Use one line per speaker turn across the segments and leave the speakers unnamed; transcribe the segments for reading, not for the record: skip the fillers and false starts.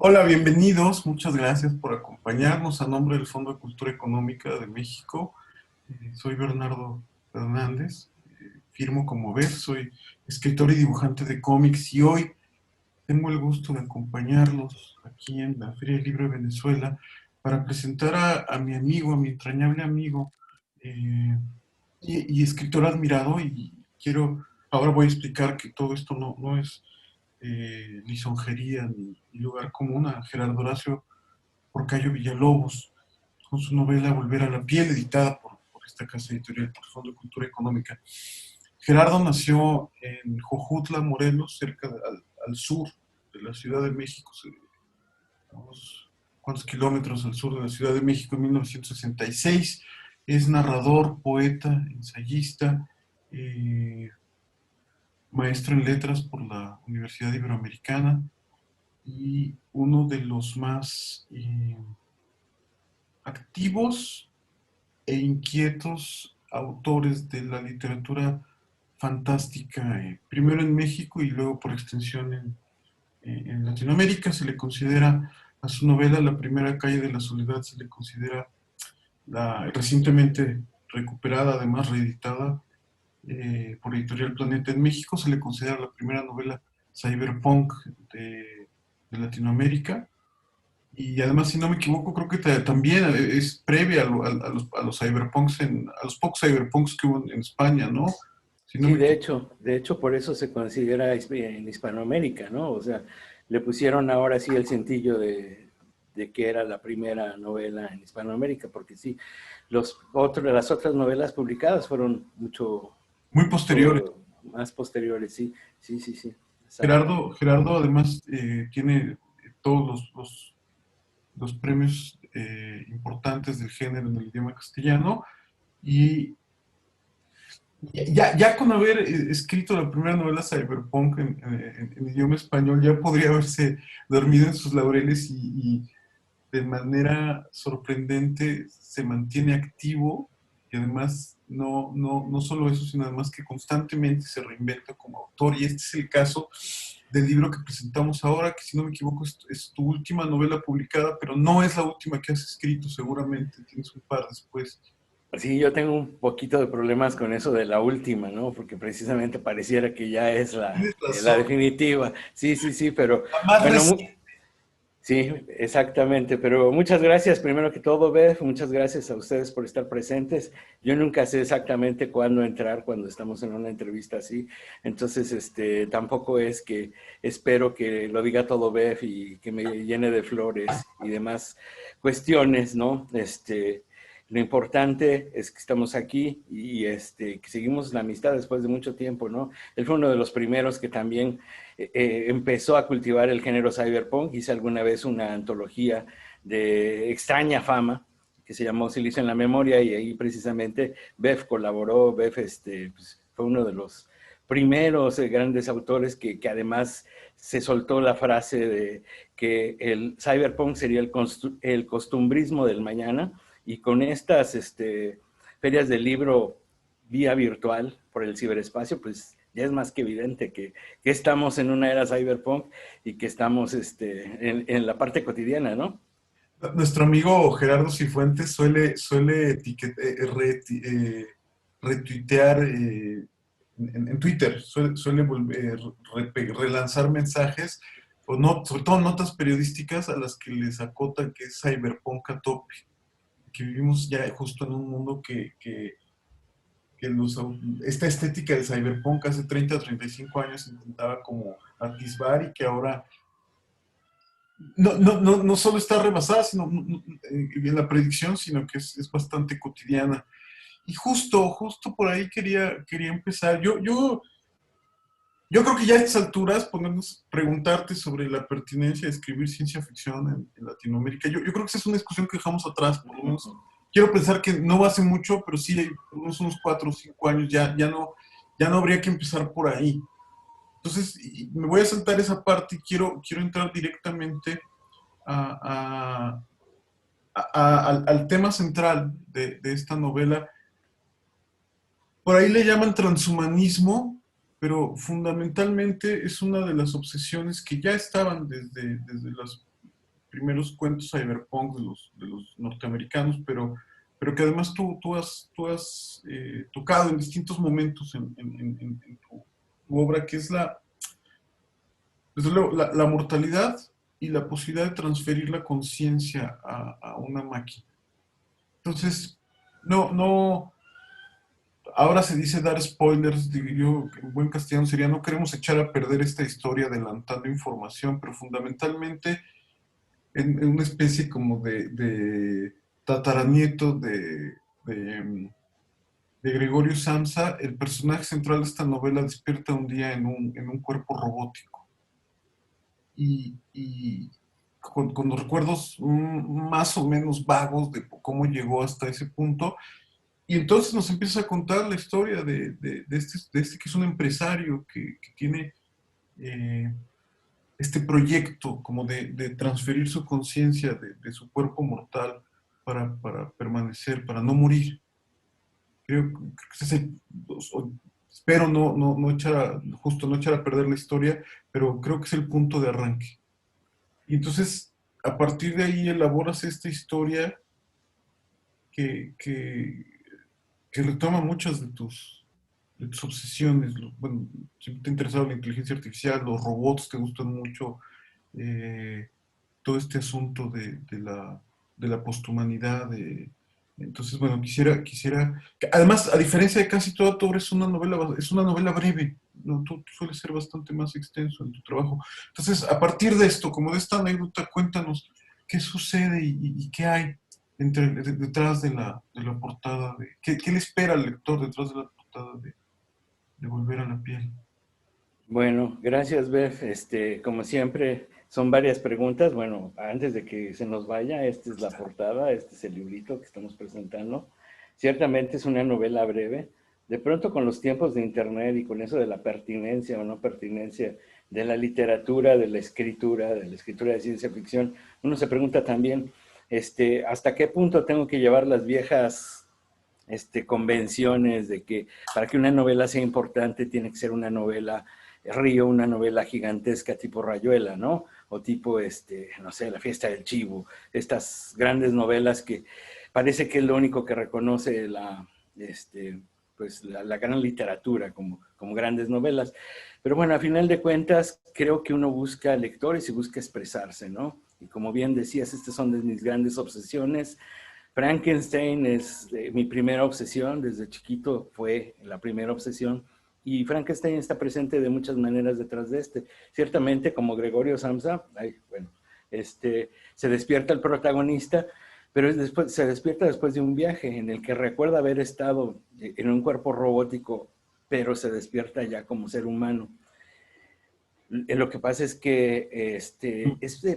Hola, bienvenidos. Muchas gracias por acompañarnos a nombre del Fondo de Cultura Económica de México. Soy Bernardo Fernández, firmo como ves, soy escritor y dibujante de cómics y hoy tengo el gusto de acompañarlos aquí en la Feria del Libro de Venezuela para presentar a mi amigo, a mi entrañable amigo eh, y escritor admirado ahora voy a explicar que todo esto no es lisonjería ni lugar común a Gerardo Horacio Porcayo Villalobos, con su novela Volver a la piel, editada por esta casa editorial, por Fondo de Cultura Económica. Gerardo nació en Jojutla, Morelos, al sur de la Ciudad de México, unos cuantos kilómetros al sur de la Ciudad de México, en 1966. Es narrador, poeta, ensayista, eh, maestro en letras por la Universidad Iberoamericana y uno de los más activos e inquietos autores de la literatura fantástica, primero en México y luego por extensión en Latinoamérica. Se le considera a su novela La primera calle de la soledad, se le considera la recientemente recuperada, además reeditada por Editorial Planeta en México, se le considera la primera novela cyberpunk de Latinoamérica. Y además, si no me equivoco, creo que también es previa a los cyberpunks, a los pocos cyberpunks que hubo en España, ¿no? Si no
Sí,
me equivoco.
de hecho por eso se considera en Hispanoamérica, ¿no? O sea, le pusieron ahora sí el cintillo de que era la primera novela en Hispanoamérica, porque sí, las otras novelas publicadas fueron
Muy posteriores.
mucho más posteriores, sí, sí, sí, sí, exacto.
Gerardo además tiene todos los premios importantes del género en el idioma castellano y ya con haber escrito la primera novela cyberpunk en idioma español, ya podría haberse dormido en sus laureles y de manera sorprendente se mantiene activo y además no solo eso, sino además que constantemente se reinventa como autor. Y este es el caso del libro que presentamos ahora, que si no me equivoco es tu última novela publicada, pero no es la última que has escrito, seguramente tienes un par después.
Sí, yo tengo un poquito de problemas con eso de la última, ¿no? Porque precisamente pareciera que ya es
Tienes
la
razón,
definitiva. Sí, sí, sí, pero
la más
bueno,
reciente.
sí, exactamente, pero muchas gracias primero que todo, Beth, muchas gracias a ustedes por estar presentes. Yo nunca sé exactamente cuándo entrar cuando estamos en una entrevista así, entonces tampoco es que espero que lo diga todo Beth y que me llene de flores y demás cuestiones, ¿no? Lo importante es que estamos aquí y que seguimos la amistad después de mucho tiempo, ¿no? Él fue uno de los primeros que también empezó a cultivar el género cyberpunk. Hice alguna vez una antología de extraña fama que se llamó Silicio en la Memoria y ahí precisamente Bef colaboró. Bef pues, fue uno de los primeros grandes autores que además se soltó la frase de que el cyberpunk sería el costumbrismo del mañana y con estas ferias del libro vía virtual por el ciberespacio, pues ya es más que evidente que estamos en una era cyberpunk y que estamos en la parte cotidiana, ¿no?
Nuestro amigo Gerardo Cifuentes suele retuitear en Twitter, suele relanzar mensajes, o no, sobre todo notas periodísticas a las que les acotan que es cyberpunk a tope, que vivimos ya justo en un mundo esta estética de cyberpunk hace 30 o 35 años intentaba como atisbar y que ahora no solo está rebasada sino, en la predicción, sino que es bastante cotidiana. Y justo por ahí quería empezar. Yo creo que ya a estas alturas podemos preguntarte sobre la pertinencia de escribir ciencia ficción en Latinoamérica. Yo creo que esa es una discusión que dejamos atrás, por lo menos. Quiero pensar que no hace mucho, pero sí, por lo menos unos 4 o 5 años ya no habría que empezar por ahí. Entonces, me voy a saltar esa parte y quiero entrar directamente a, al tema central de esta novela. Por ahí le llaman transhumanismo, pero fundamentalmente es una de las obsesiones que ya estaban desde primeros cuentos cyberpunk de los norteamericanos, pero que además tú has tocado en distintos momentos en tu obra, que es desde luego, la mortalidad y la posibilidad de transferir la conciencia a una máquina. Entonces, no, ahora se dice dar spoilers, digo yo, en buen castellano sería, no queremos echar a perder esta historia adelantando información, pero fundamentalmente en una especie como de tataranieto de Gregorio Samsa, el personaje central de esta novela despierta un día en un cuerpo robótico. Y con los recuerdos más o menos vagos de cómo llegó hasta ese punto. Y entonces nos empieza a contar la historia de este que es un empresario que tiene este proyecto como de transferir su conciencia de su cuerpo mortal para permanecer, para no morir. Creo que ese es espero no echar justo no echar a perder la historia, pero creo que es el punto de arranque. Y entonces, a partir de ahí elaboras esta historia que, que, que retoma muchas de tus obsesiones. Bueno, siempre te ha interesado la inteligencia artificial, los robots te gustan mucho, eh, todo este asunto de la posthumanidad. Entonces, bueno, además, a diferencia de casi toda tu obra, es una novela breve. ¿No? Tú sueles ser bastante más extenso en tu trabajo. Entonces, a partir de esto, como de esta anécdota, cuéntanos qué sucede y qué hay detrás de la portada. ¿Qué le espera al lector detrás de la portada de Volver a la piel?
Bueno, gracias, Beth. Como siempre, son varias preguntas. Bueno, antes de que se nos vaya, esta es la portada, este es el librito que estamos presentando. Ciertamente es una novela breve. De pronto, con los tiempos de Internet y con eso de la pertinencia o no pertinencia de la literatura, de la escritura de ciencia ficción, uno se pregunta también, ¿hasta qué punto tengo que llevar las viejas convenciones de que para que una novela sea importante tiene que ser una novela río, una novela gigantesca tipo Rayuela, ¿no? O tipo, no sé, La fiesta del chivo, estas grandes novelas que parece que es lo único que reconoce pues la gran literatura como grandes novelas. Pero bueno, a final de cuentas, creo que uno busca lectores y busca expresarse, ¿no? Y como bien decías, estas son de mis grandes obsesiones. Frankenstein es mi primera obsesión, desde chiquito fue la primera obsesión, y Frankenstein está presente de muchas maneras detrás de Ciertamente, como Gregorio Samsa, bueno, se despierta el protagonista, pero se despierta después de un viaje en el que recuerda haber estado en un cuerpo robótico, pero se despierta ya como ser humano. Lo que pasa es que es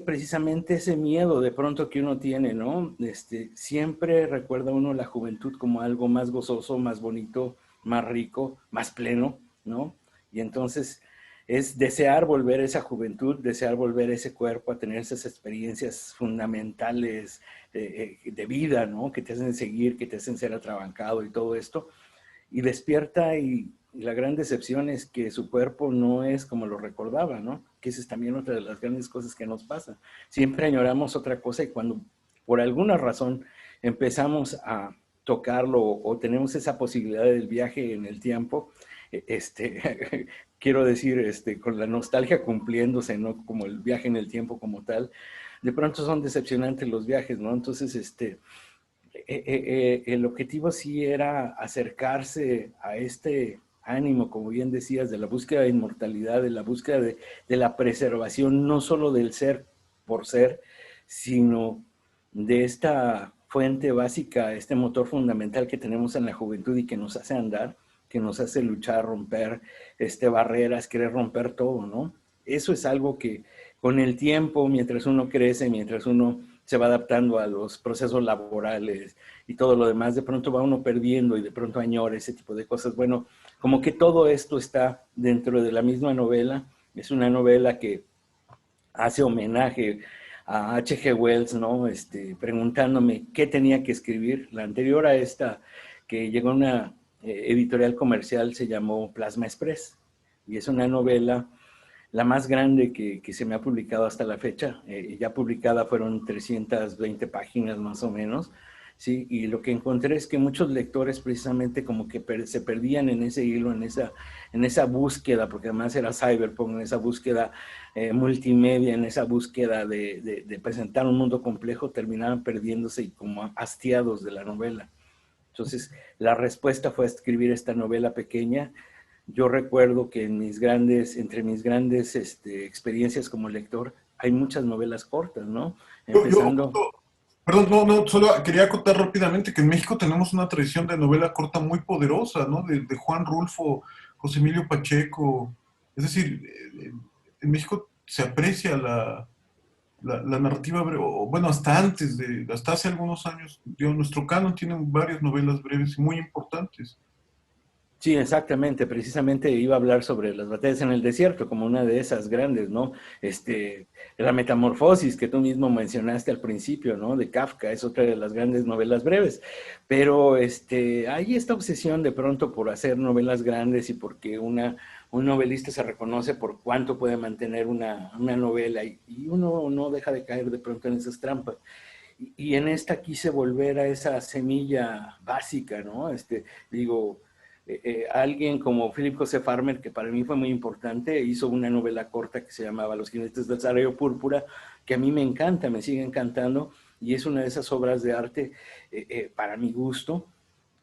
precisamente ese miedo de pronto que uno tiene, ¿no? Siempre recuerda uno la juventud como algo más gozoso, más bonito, más rico, más pleno, ¿no? Y entonces es desear volver a esa juventud, desear volver a ese cuerpo, a tener esas experiencias fundamentales de vida, ¿no? Que te hacen seguir, que te hacen ser atrabancado y todo esto. Y despierta y la gran decepción es que su cuerpo no es como lo recordaba, ¿no? Que esa es también otra de las grandes cosas que nos pasa. Siempre añoramos otra cosa y cuando por alguna razón empezamos a tocarlo o tenemos esa posibilidad del viaje en el tiempo, quiero decir, con la nostalgia cumpliéndose, ¿no? Como el viaje en el tiempo como tal, de pronto son decepcionantes los viajes, ¿no? Entonces, el objetivo sí era acercarse a este ánimo, como bien decías, de la búsqueda de inmortalidad, de la búsqueda de la preservación, no solo del ser por ser, sino de esta fuente básica, este motor fundamental que tenemos en la juventud y que nos hace andar, que nos hace luchar, romper barreras, querer romper todo, ¿no? Eso es algo que con el tiempo, mientras uno crece, mientras uno se va adaptando a los procesos laborales y todo lo demás, de pronto va uno perdiendo y de pronto añora ese tipo de cosas. Bueno, como que todo esto está dentro de la misma novela. Es una novela que hace homenaje a H.G. Wells, ¿no? Preguntándome qué tenía que escribir. La anterior a esta, que llegó a una editorial comercial, se llamó Plasma Express. Y es una novela la más grande que se me ha publicado hasta la fecha. Ya publicada fueron 320 páginas más o menos. Sí, y lo que encontré es que muchos lectores precisamente como que se perdían en ese hilo, en esa búsqueda, porque además era cyberpunk, en esa búsqueda multimedia, en esa búsqueda de presentar un mundo complejo, terminaban perdiéndose y como hastiados de la novela. Entonces, la respuesta fue escribir esta novela pequeña. Yo recuerdo que entre mis grandes experiencias como lector, hay muchas novelas cortas, ¿no? Empezando.
Perdón, no, solo quería acotar rápidamente que en México tenemos una tradición de novela corta muy poderosa, ¿no? De Juan Rulfo, José Emilio Pacheco. Es decir, en México se aprecia la narrativa breve, o bueno, hasta hace algunos años, nuestro canon tiene varias novelas breves y muy importantes.
Sí, exactamente. Precisamente iba a hablar sobre las batallas en el desierto como una de esas grandes, ¿no? La Metamorfosis que tú mismo mencionaste al principio, ¿no? De Kafka es otra de las grandes novelas breves. Pero hay esta obsesión de pronto por hacer novelas grandes y porque un novelista se reconoce por cuánto puede mantener una novela y uno no deja de caer de pronto en esas trampas. Y en esta quise volver a esa semilla básica, ¿no? Digo, alguien como Philip José Farmer, que para mí fue muy importante, hizo una novela corta que se llamaba Los jinetes del Sarayo Púrpura, que a mí me encanta, me sigue encantando, y es una de esas obras de arte, para mi gusto,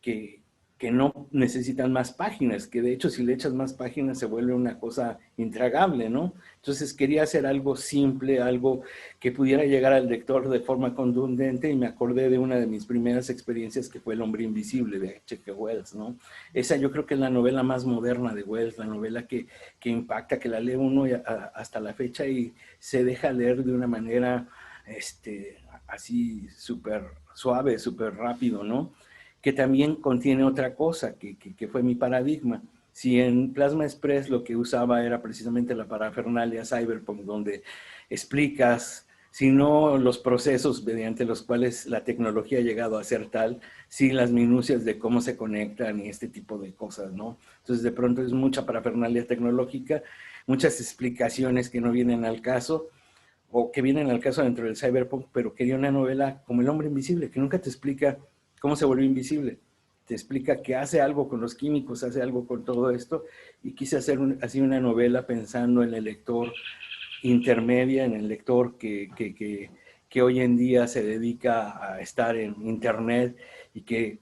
que, que no necesitan más páginas, que de hecho si le echas más páginas se vuelve una cosa intragable, ¿no? Entonces quería hacer algo simple, algo que pudiera llegar al lector de forma contundente y me acordé de una de mis primeras experiencias que fue El hombre invisible de H.G. Wells, ¿no? Esa yo creo que es la novela más moderna de Wells, la novela que impacta, que la lee uno hasta la fecha y se deja leer de una manera así súper suave, súper rápido, ¿no? Que también contiene otra cosa, que fue mi paradigma. Si en Plasma Express lo que usaba era precisamente la parafernalia cyberpunk, donde explicas, si no los procesos mediante los cuales la tecnología ha llegado a ser tal, si las minucias de cómo se conectan y este tipo de cosas, ¿no? Entonces de pronto es mucha parafernalia tecnológica, muchas explicaciones que no vienen al caso, o que vienen al caso dentro del cyberpunk, pero quería una novela como El hombre invisible, que nunca te explica cómo se volvió invisible, te explica que hace algo con los químicos, hace algo con todo esto, y quise hacer así una novela pensando en el lector intermedia, en el lector que hoy en día se dedica a estar en internet y que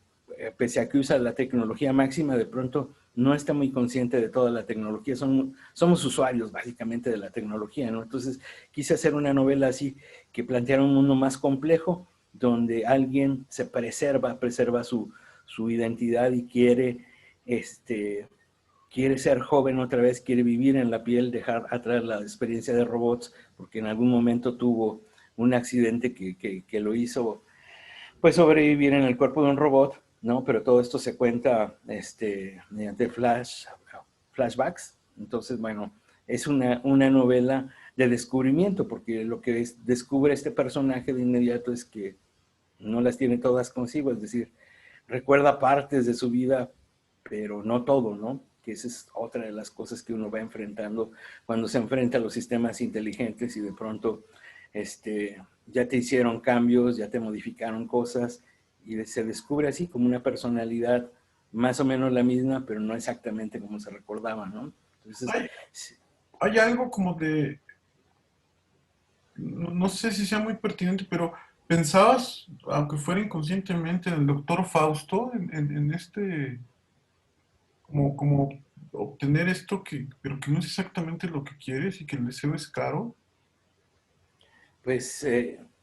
pese a que usa la tecnología máxima, de pronto no está muy consciente de toda la tecnología, somos usuarios básicamente de la tecnología, ¿no? Entonces quise hacer una novela así que planteara un mundo más complejo, donde alguien se preserva su identidad y quiere ser joven otra vez, quiere vivir en la piel, dejar atrás la experiencia de robots, porque en algún momento tuvo un accidente que lo hizo pues sobrevivir en el cuerpo de un robot, ¿no? Pero todo esto se cuenta mediante flashbacks. Entonces, bueno, es una novela de descubrimiento, porque lo que descubre este personaje de inmediato es que no las tiene todas consigo, es decir, recuerda partes de su vida, pero no todo, ¿no? Que esa es otra de las cosas que uno va enfrentando cuando se enfrenta a los sistemas inteligentes y de pronto ya te hicieron cambios, ya te modificaron cosas y se descubre así como una personalidad más o menos la misma, pero no exactamente como se recordaba, ¿no? Entonces,
Hay, hay algo como de, no sé si sea muy pertinente, pero pensabas, aunque fuera inconscientemente, en el doctor Fausto, en como obtener esto pero que no es exactamente lo que quieres y que el deseo es caro.
pues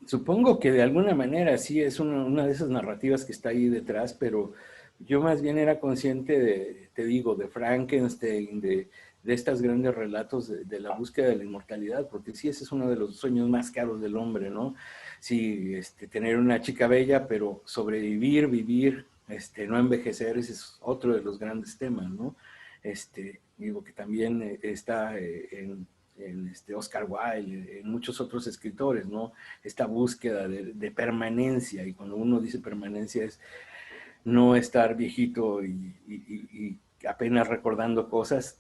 supongo que de alguna manera sí es una de esas narrativas que está ahí detrás, pero yo más bien era consciente te digo, de Frankenstein, de estos grandes relatos de la búsqueda de la inmortalidad, porque sí, ese es uno de los sueños más caros del hombre, ¿no? Sí, tener una chica bella, pero sobrevivir, vivir, no envejecer, ese es otro de los grandes temas, ¿no? Digo que también está en Oscar Wilde, en muchos otros escritores, ¿no? Esta búsqueda de permanencia, y cuando uno dice permanencia es no estar viejito y apenas recordando cosas.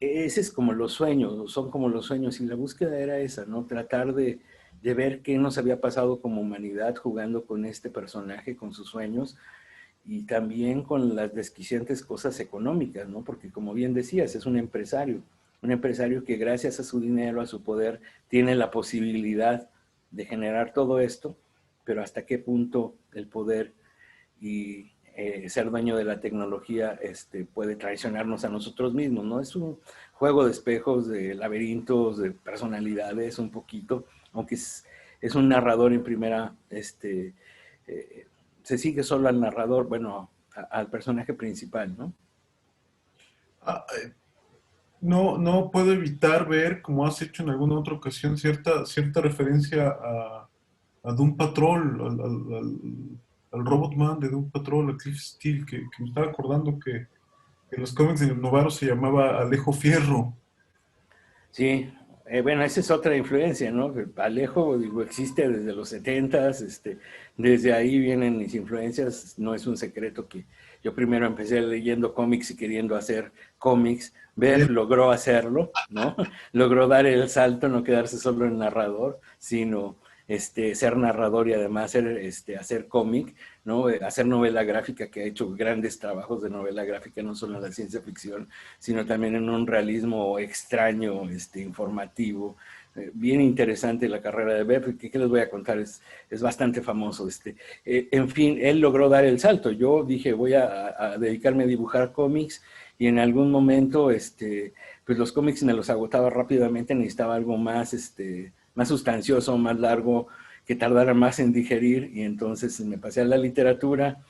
ese es como los sueños, son como los sueños, y la búsqueda era esa, ¿no? Tratar de ver qué nos había pasado como humanidad jugando con este personaje, con sus sueños, y también con las desquiciantes cosas económicas, ¿no? Porque como bien decías, es un empresario que gracias a su dinero, a su poder, tiene la posibilidad de generar todo esto, pero hasta qué punto el poder y ser dueño de la tecnología puede traicionarnos a nosotros mismos, ¿no? Es un juego de espejos, de laberintos, de personalidades un poquito, aunque es un narrador en primera, eh, se sigue solo al narrador, bueno, al personaje principal, ¿no?
Ah, no, no puedo evitar ver, como has hecho en alguna otra ocasión, cierta referencia a Doom Patrol, al Robot Man de Doom Patrol, a Cliff Steele, que me estaba acordando que en los cómics de Novaro se llamaba Alejo Fierro.
Sí, bueno, esa es otra influencia, ¿no? Alejo, digo, existe desde los 70s, desde ahí vienen mis influencias, no es un secreto que yo primero empecé leyendo cómics y queriendo hacer cómics,
Bien.
Bev logró hacerlo, ¿no? Logró dar el salto, no quedarse solo en narrador, sino ser narrador y además hacer cómic, ¿no? Hacer novela gráfica, que ha hecho grandes trabajos de novela gráfica, no solo en la ciencia ficción, sino también en un realismo extraño, informativo. Bien interesante la carrera de Bev, ¿qué les voy a contar? Es bastante famoso. En fin, él logró dar el salto. Yo dije, voy a dedicarme a dibujar cómics y en algún momento, pues los cómics me los agotaba rápidamente, necesitaba algo más, más sustancioso, más largo, que tardara más en digerir, y entonces me pasé a la literatura.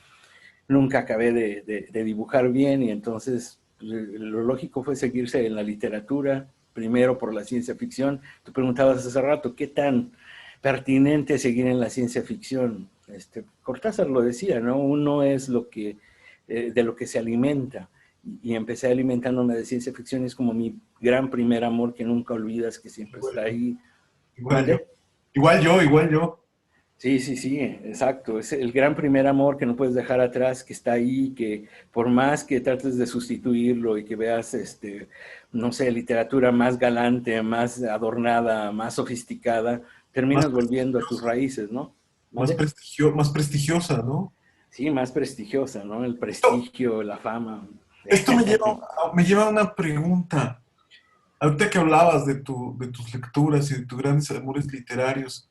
Nunca acabé de dibujar bien, y entonces lo lógico fue seguirse en la literatura, primero por la ciencia ficción. Tú preguntabas hace rato, ¿qué tan pertinente es seguir en la ciencia ficción? Cortázar lo decía, ¿no? Uno es de lo que se alimenta, y empecé alimentándome de ciencia ficción, y es como mi gran primer amor que nunca olvidas, que siempre
Igual
está
yo,
ahí.
igual yo,
¿Mande?
igual yo, igual yo.
Sí, sí, sí, exacto. Es el gran primer amor que no puedes dejar atrás, que está ahí, que por más que trates de sustituirlo y que veas, no sé, literatura más galante, más adornada, más sofisticada,
Más
terminas volviendo a tus
prestigiosa,
raíces, ¿no? ¿Mande?
más prestigiosa, ¿no?
Sí, más prestigiosa, ¿no? El
Esto,
prestigio, la fama.
esto me lleva a una pregunta. Ahorita que hablabas de tus lecturas y de tus grandes amores literarios,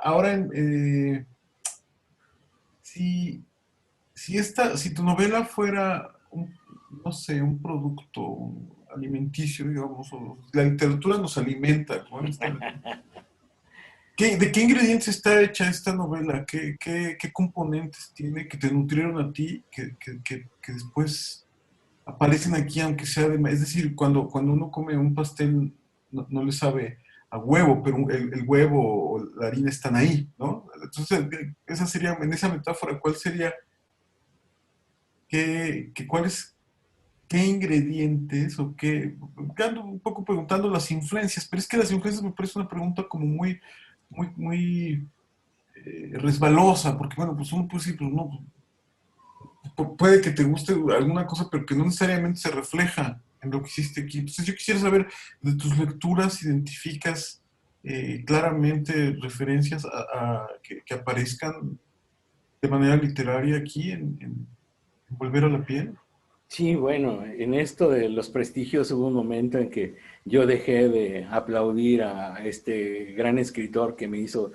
ahora, si, si tu novela fuera, no sé, un producto alimenticio, digamos, o la literatura nos alimenta, ¿no? ¿De qué ingredientes está hecha esta novela? ¿Qué componentes tiene que te nutrieron a ti, que después aparecen aquí, aunque sea de... Es decir, cuando uno come un pastel, no le sabe a huevo, pero el huevo o la harina están ahí, ¿no? Entonces, esa sería, en esa metáfora, ¿cuál sería, cuáles, qué ingredientes o qué... Ando un poco preguntando las influencias, pero es que las influencias me parece una pregunta como muy resbalosa, porque bueno, pues uno puede decir, pues no, puede que te guste alguna cosa, pero que no necesariamente se refleja en lo que hiciste aquí. Entonces yo quisiera saber, de tus lecturas, ¿identificas claramente referencias que aparezcan de manera literaria aquí en Volver a la piel?
Sí, bueno, en esto de los prestigios hubo un momento en que yo dejé de aplaudir a este gran escritor que me hizo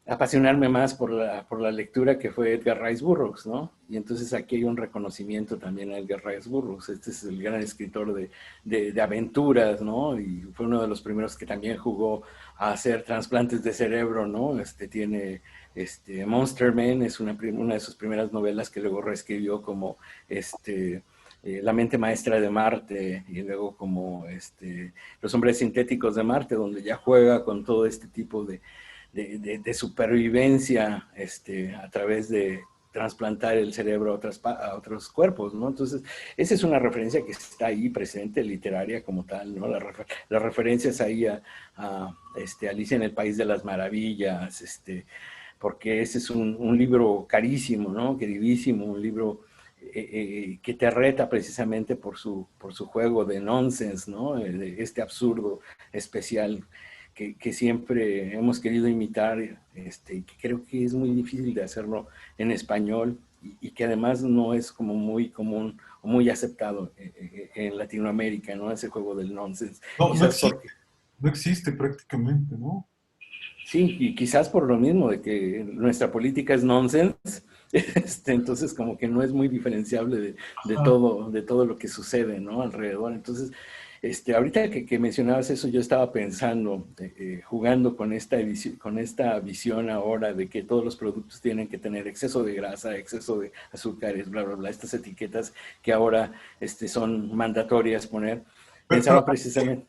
apasionarme más por la lectura, que fue Edgar Rice Burroughs, ¿no? Y entonces aquí hay un reconocimiento también a Edgar Rice Burroughs. Este es el gran escritor de aventuras, ¿no? Y fue uno de los primeros que también jugó a hacer trasplantes de cerebro, ¿no? Tiene Monster Man, es una de sus primeras novelas que luego reescribió como La mente maestra de Marte, y luego como Los hombres sintéticos de Marte, donde ya juega con todo este tipo de supervivencia a través de trasplantar el cerebro a otros cuerpos, ¿no? Entonces, esa es una referencia que está ahí presente, literaria como tal, ¿no? Las referencias ahí a Alicia en el País de las Maravillas, porque ese es un libro carísimo, ¿no? Queridísimo, un libro que te reta precisamente por su juego de nonsense, ¿no? De este absurdo especial que siempre hemos querido imitar, y que creo que es muy difícil de hacerlo en español y que además no es como muy común o muy aceptado en Latinoamérica, ¿no? Ese juego del nonsense.
No, no
Quizás
existe,
porque,
no existe prácticamente, ¿no?
sí, y quizás por lo mismo de que nuestra política es nonsense, entonces como que no es muy diferenciable
Ajá.
de todo lo que sucede, ¿no? Alrededor. Entonces, ahorita que mencionabas eso, yo estaba pensando, jugando con esta visión ahora de que todos los productos tienen que tener exceso de grasa, exceso de azúcares, bla, bla, bla, estas etiquetas que ahora son mandatorias poner.
Pero
Pensaba precisamente,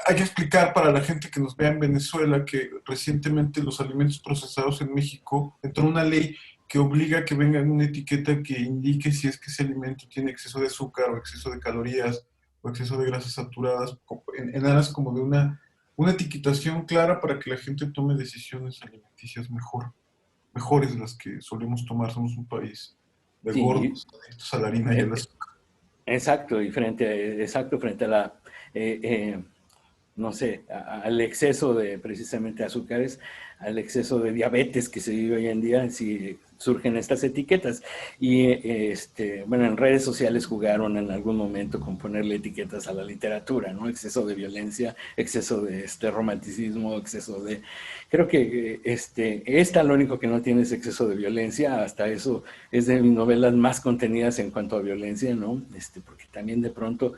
hay que explicar para la gente que nos vea en Venezuela que recientemente los alimentos procesados en México entró una ley que obliga a que venga en una etiqueta que indique si es que ese alimento tiene exceso de azúcar o exceso de calorías o exceso de grasas saturadas, en aras como de una etiquetación clara para que la gente tome decisiones alimenticias mejores de las que solemos tomar. Somos un país de
sí,
gordos, adictos a la harina y al
eh,
azúcar.
exacto, exacto, frente a la, eh, eh, no sé, al exceso de precisamente azúcares, al exceso de diabetes que se vive hoy en día, sí surgen estas etiquetas. Y bueno, en redes sociales jugaron en algún momento con ponerle etiquetas a la literatura, ¿no? Exceso de violencia, exceso de romanticismo, exceso de... Creo que esta lo único que no tiene es exceso de violencia, hasta eso es de mis novelas más contenidas en cuanto a violencia, ¿no? Porque también de pronto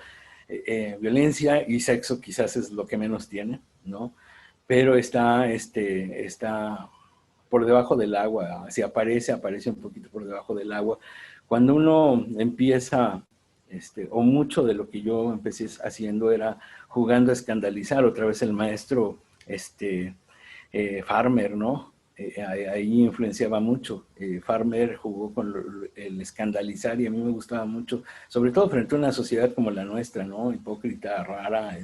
violencia y sexo quizás es lo que menos tiene, ¿no? Pero está por debajo del agua, si aparece, aparece un poquito por debajo del agua. Cuando uno empieza, o mucho de lo que yo empecé haciendo era jugando a escandalizar, otra vez el maestro, Farmer, ¿no? Ahí influenciaba mucho. Farmer jugó con el escandalizar y a mí me gustaba mucho, sobre todo frente a una sociedad como la nuestra, ¿no? Hipócrita, rara,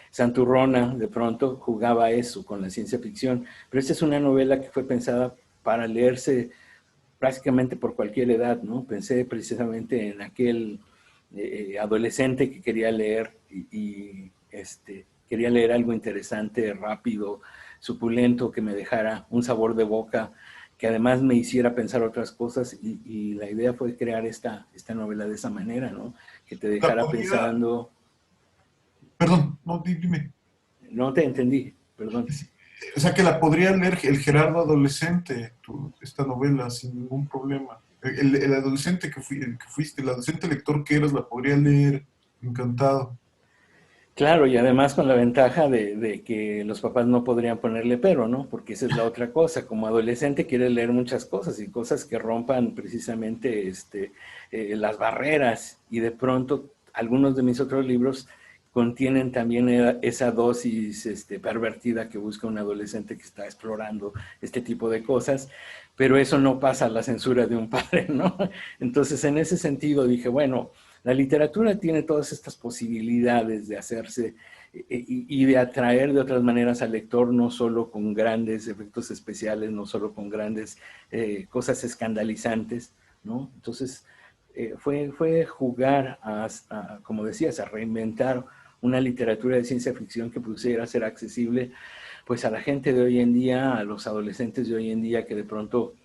santurrona, de pronto jugaba eso con la ciencia ficción. Pero esta es una novela que fue pensada para leerse prácticamente por cualquier edad, ¿no? Pensé precisamente en aquel adolescente que quería leer quería leer algo interesante, rápido, suculento, que me dejara un sabor de boca, que además me hiciera pensar otras cosas y la idea fue crear esta novela de esa manera, ¿no? Que te
La
dejara
podría,
pensando,
perdón, no, dime.
no te entendí, perdón.
O sea, que la podría leer el Gerardo adolescente, esta novela, sin ningún problema. El adolescente el que fuiste, el adolescente lector que eras, la podría leer encantado.
Claro, y además con la ventaja de que los papás no podrían ponerle pero, ¿no? Porque esa es la otra cosa. Como adolescente quiere leer muchas cosas y cosas que rompan precisamente las barreras. Y de pronto algunos de mis otros libros contienen también esa dosis pervertida que busca un adolescente que está explorando este tipo de cosas, pero eso no pasa a la censura de un padre, ¿no? Entonces, en ese sentido dije, bueno, la literatura tiene todas estas posibilidades de hacerse y de atraer de otras maneras al lector, no solo con grandes efectos especiales, no solo con grandes cosas escandalizantes, ¿no? Entonces, fue jugar como decías, a reinventar una literatura de ciencia ficción que pudiera ser accesible pues a la gente de hoy en día, a los adolescentes de hoy en día que de pronto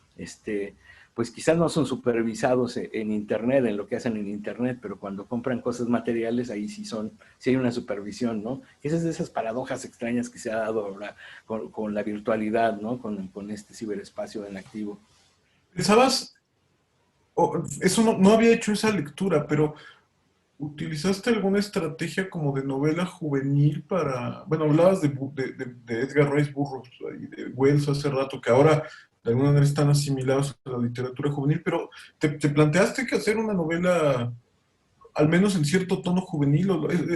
pues quizás no son supervisados en internet, en lo que hacen en internet, pero cuando compran cosas materiales ahí sí hay una supervisión, ¿no? Esas es de esas paradojas extrañas que se ha dado ahora con la virtualidad, ¿no? Con este ciberespacio en activo.
¿Pensabas? Eso no había hecho esa lectura, pero ¿utilizaste alguna estrategia como de novela juvenil para, bueno, hablabas de Edgar Rice Burroughs y de Wells hace rato, que ahora de alguna manera están asimilados a la literatura juvenil, pero ¿te planteaste que hacer una novela, al menos en cierto tono juvenil,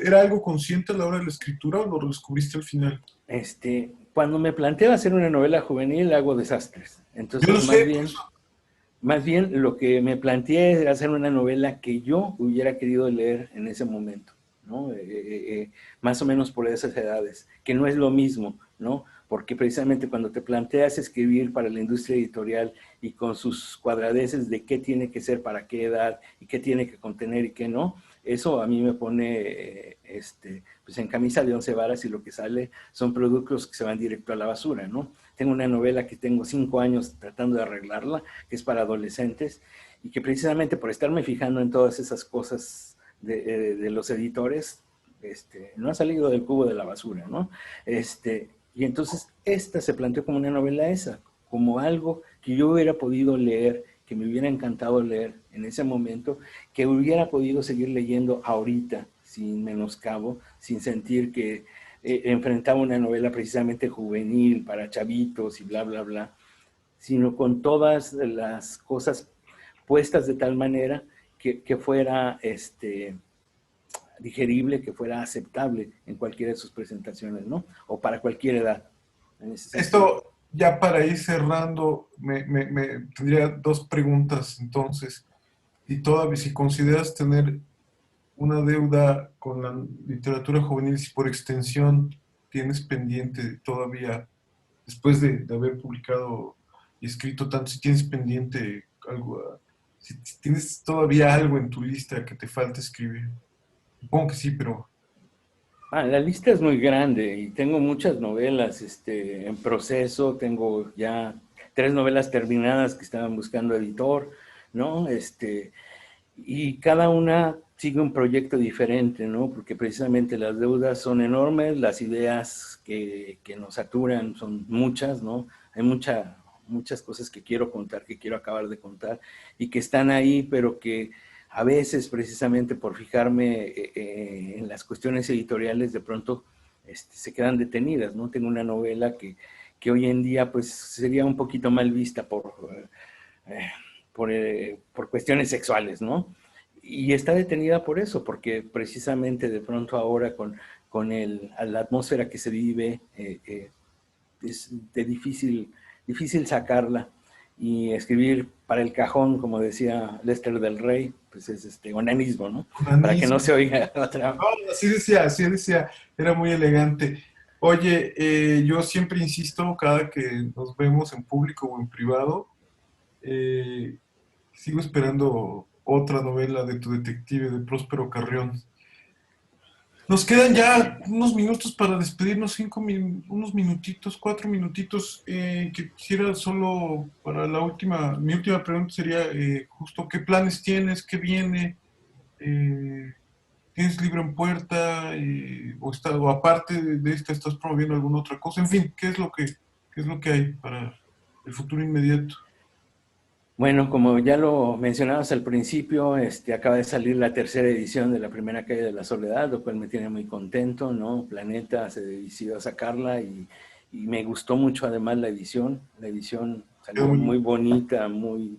era algo consciente a la hora de la escritura o lo descubriste al final?
Cuando me planteo hacer una novela juvenil hago desastres.
Yo lo
Entonces,
sé, por eso.
más bien lo que me planteé era hacer una novela que yo hubiera querido leer en ese momento, ¿no? Más o menos por esas edades, que no es lo mismo, ¿no? porque precisamente cuando te planteas escribir para la industria editorial y con sus cuadradeces de qué tiene que ser, para qué edad, y qué tiene que contener y qué no, eso a mí me pone pues en camisa de 11 varas, y lo que sale son productos que se van directo a la basura, ¿no? Tengo una novela que tengo 5 años tratando de arreglarla, que es para adolescentes, y que precisamente por estarme fijando en todas esas cosas de los editores, no ha salido del cubo de la basura, ¿no? Y entonces esta se planteó como una novela esa, como algo que yo hubiera podido leer, que me hubiera encantado leer en ese momento, que hubiera podido seguir leyendo ahorita, sin menoscabo, sin sentir que enfrentaba una novela precisamente juvenil, para chavitos y bla, bla, bla, sino con todas las cosas puestas de tal manera que fuera digerible, que fuera aceptable en cualquiera de sus presentaciones, ¿no? O para cualquier edad, en ese sentido.
Esto, ya para ir cerrando, tendría dos preguntas entonces. Y todavía, si consideras tener una deuda con la literatura juvenil, si por extensión tienes pendiente todavía, después de haber publicado y escrito tanto, si tienes pendiente algo, si tienes todavía algo en tu lista que te falta escribir. Supongo que sí, pero
La lista es muy grande y tengo muchas novelas en proceso. Tengo ya 3 novelas terminadas que estaban buscando editor, ¿no? Y cada una sigue un proyecto diferente, ¿no? Porque precisamente las deudas son enormes, las ideas que nos saturan son muchas, ¿no? Hay muchas cosas que quiero contar, que quiero acabar de contar, y que están ahí, pero que a veces, precisamente por fijarme en las cuestiones editoriales, de pronto se quedan detenidas, ¿no? Tengo una novela que hoy en día pues sería un poquito mal vista eh, por cuestiones sexuales, ¿no? Y está detenida por eso, porque precisamente de pronto ahora con la atmósfera que se vive, es difícil sacarla, y escribir para el cajón, como decía Lester del Rey, pues es onanismo, ¿no? Para que no
onanismo.
se oiga otra.
No, así decía, era muy elegante. Oye, yo siempre insisto, cada que nos vemos en público o en privado, eh, sigo esperando otra novela de tu detective, de Próspero Carrión. Nos quedan ya unos minutos para despedirnos, unos minutitos, 4 minutitos, que quisiera solo para mi última pregunta sería justo qué planes tienes, qué viene. Eh, ¿Tienes libro en puerta? O aparte de esta, ¿estás promoviendo alguna otra cosa? En fin, qué es lo que hay para el futuro inmediato?
Bueno, como ya lo mencionabas al principio, acaba de salir la 3.ª edición de La Primera Calle de la Soledad, lo cual me tiene muy contento, ¿no? Planeta se decidió a sacarla, y me gustó mucho además la edición. La edición
Quedó
salió
muy
muy bonita, muy,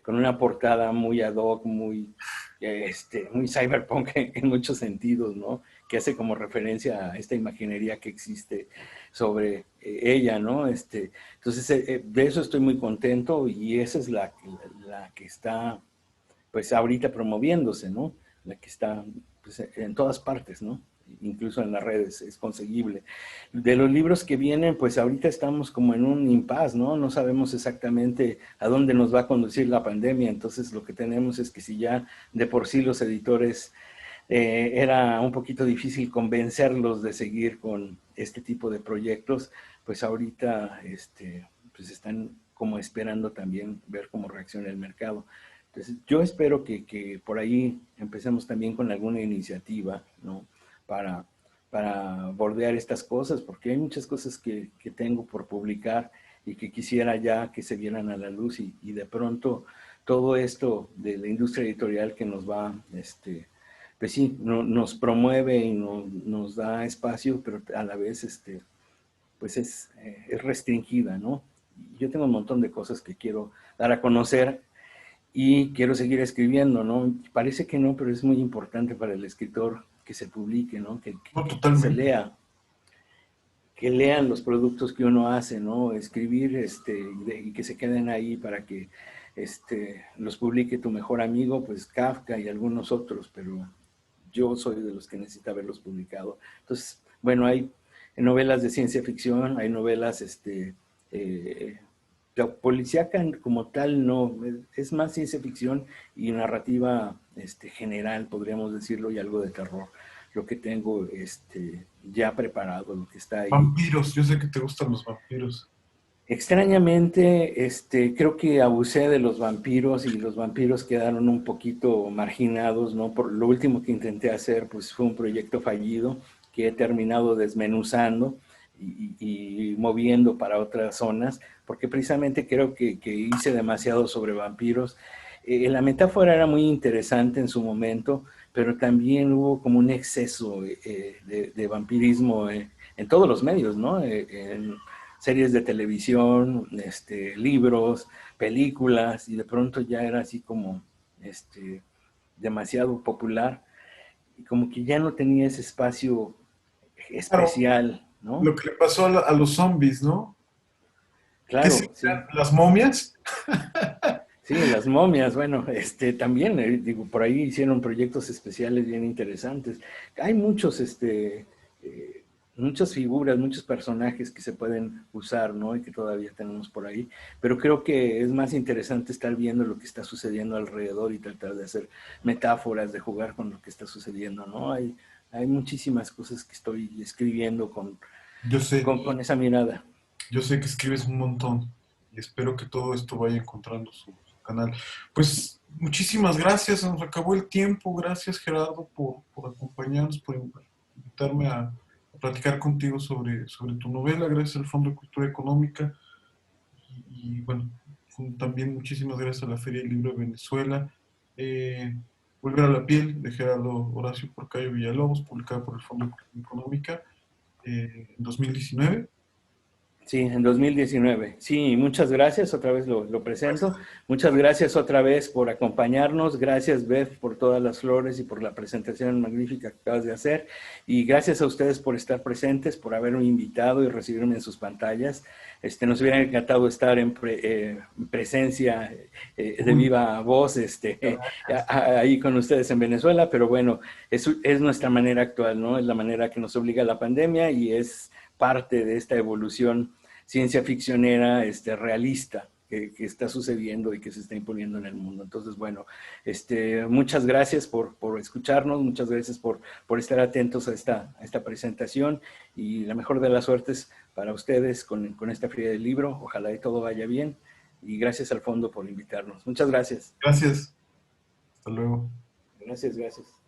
con una portada muy ad hoc, muy cyberpunk en muchos sentidos, ¿no? Que hace como referencia a esta imaginería que existe sobre ella, ¿no? Entonces, de eso estoy muy contento, y esa es la que está, pues, ahorita promoviéndose, ¿no? La que está, pues, en todas partes, ¿no? Incluso en las redes es conseguible. De los libros que vienen, pues ahorita estamos como en un impasse, ¿no? No sabemos exactamente a dónde nos va a conducir la pandemia. Entonces lo que tenemos es que, si ya de por sí los editores era un poquito difícil convencerlos de seguir con este tipo de proyectos, pues ahorita pues están como esperando también ver cómo reacciona el mercado. Entonces yo espero que por ahí empecemos también con alguna iniciativa, ¿no? Para, para bordear estas cosas, porque hay muchas cosas que tengo por publicar y que quisiera ya que se vieran a la luz, y de pronto todo esto de la industria editorial que nos va, pues sí, nos promueve y nos da espacio, pero a la vez, pues es restringida, ¿no? Yo tengo un montón de cosas que quiero dar a conocer, y quiero seguir escribiendo, ¿no? Parece que no, pero es muy importante para el escritor que se publique, ¿no?
no,
Que se
totalmente.
lea, que lean los productos que uno hace, ¿no? Escribir, y que se queden ahí para que los publique tu mejor amigo, pues Kafka y algunos otros, pero yo soy de los que necesita verlos publicados. Entonces, bueno, ahí novelas de ciencia ficción, hay novelas, la policíaca como tal no, es más ciencia ficción y narrativa general, podríamos decirlo, y algo de terror. Lo que tengo ya preparado, lo que está ahí.
Vampiros, yo sé que te gustan los vampiros.
Extrañamente, creo que abusé de los vampiros y los vampiros quedaron un poquito marginados, ¿no? Por lo último que intenté hacer, pues fue un proyecto fallido que he terminado desmenuzando y moviendo para otras zonas, porque precisamente creo que hice demasiado sobre vampiros. La metáfora era muy interesante en su momento, pero también hubo como un exceso de vampirismo en todos los medios, ¿no? En series de televisión, libros, películas, y de pronto ya era así como demasiado popular, y como que ya no tenía ese espacio
Claro,
especial, ¿no?
lo que le pasó a los zombies, ¿no? ¿Qué
Claro,
serían
sí.
las momias?
Sí, las momias, bueno, también, digo, por ahí hicieron proyectos especiales bien interesantes. Hay muchos, muchas figuras, muchos personajes que se pueden usar, ¿no? Y que todavía tenemos por ahí. Pero creo que es más interesante estar viendo lo que está sucediendo alrededor y tratar de hacer metáforas, de jugar con lo que está sucediendo, ¿no? Hay muchísimas cosas que estoy escribiendo
Yo sé,
con esa mirada.
yo sé que escribes un montón y espero que todo esto vaya encontrando su canal. Pues muchísimas gracias, se nos acabó el tiempo. Gracias, Gerardo, por acompañarnos, por invitarme a platicar contigo sobre tu novela. Gracias al Fondo de Cultura Económica bueno, también muchísimas gracias a la Feria del Libro de Venezuela. Eh, Volver a la piel de Gerardo Horacio Porcayo Villalobos, publicada por el Fondo de Cultura Económica en 2019.
Sí, en 2019. Sí, muchas gracias, otra vez lo presento. Muchas gracias otra vez por acompañarnos. Gracias, Beth, por todas las flores y por la presentación magnífica que acabas de hacer. Y gracias a ustedes por estar presentes, por haberme invitado y recibirme en sus pantallas. Nos hubiera encantado estar en presencia de
Uy,
viva voz ahí con ustedes en Venezuela, pero bueno, es nuestra manera actual, ¿no? Es la manera que nos obliga la pandemia y es parte de esta evolución ciencia ficcionera realista que está sucediendo y que se está imponiendo en el mundo. Entonces, bueno, muchas gracias por escucharnos, muchas gracias por estar atentos a esta presentación y la mejor de las suertes para ustedes con esta feria del libro. Ojalá y todo vaya bien y gracias al fondo por invitarnos. Muchas gracias.
gracias. Hasta luego.
Gracias, gracias.